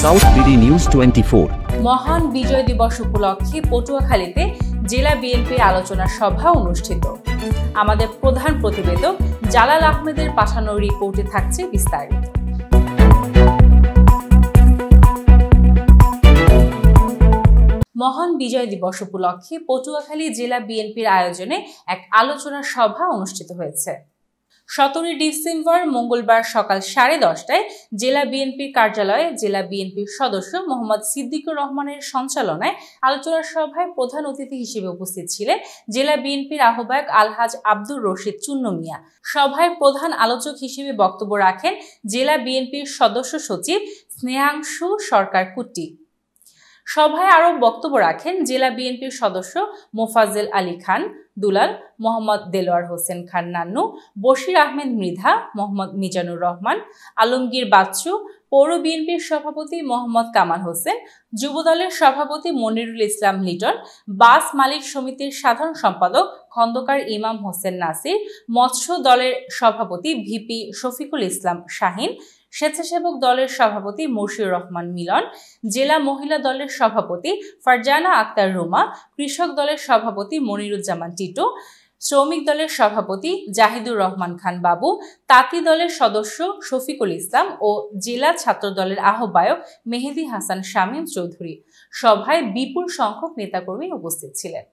South BD news 24। মহান বিজয় দিবস উপলক্ষে পটুয়াখালীতে জেলা বিএনপির আলোচনা সভা অনুষ্ঠিত। আমাদের প্রধান প্রতিবেদক জালাল আহমেদের পাঠানো রিপোর্টে থাকছে বিস্তারিত। মহান বিজয় দিবস উপলক্ষে পটুয়াখালী জেলা বিএনপির আয়োজনে এক আলোচনা সভা অনুষ্ঠিত হয়েছে। 17 ডিসেম্বর মঙ্গলবার সকাল 10:30টায় জেলা বিএনপির কার্যালয়ে জেলা বিএনপির সদস্য মোহাম্মদ সিদ্দিকুর রহমানের সঞ্চালনায় আলোচনা সভায় প্রধান অতিথি হিসেবে উপস্থিত ছিলেন জেলা বিএনপির আহ্বায়ক আলহাজ আব্দুর রশিদ চুন্নু মিয়া। সভায় প্রধান আলোচক হিসেবে বক্তব্য রাখেন জেলা বিএনপির সদস্য সচিব স্নেহাংশু সরকার কুট্টি। সভায় আরও বক্তব্য রাখেন জেলা বিএনপির সদস্য মোফাজ্জল আলী খান দুলাল, মোহাম্মদ দেলোয়ার হোসেন খান নান্নু, বশির আহমেদ মৃধা, মোহাম্মদ মিজানুর রহমান, আলমগীর বাচ্চু, পৌর বিএনপির সভাপতি মোহাম্মদ কামাল হোসেন, যুবদলের সভাপতি মনিরুল ইসলাম লিটন, বাস মালিক সমিতির সাধারণ সম্পাদক খন্দকার ইমাম হোসেন নাসির, মৎস্য দলের সভাপতি ভিপি শফিকুল ইসলাম শাহিন, স্বেচ্ছাসেবক দলের সভাপতি মশিউর রহমান মিলন, জেলা মহিলা দলের সভাপতি ফারজানা আক্তার রুমা, কৃষক দলের সভাপতি মনিরুজ্জামান টিটু, শ্রমিক দলের সভাপতি জাহিদুর রহমান খান বাবু, তাঁতি দলের সদস্য শফিকুল ইসলাম ও জেলা ছাত্র দলের আহ্বায়ক মেহেদি হাসান শামীম চৌধুরী। সভায় বিপুল সংখ্যক নেতাকর্মী উপস্থিত ছিলেন।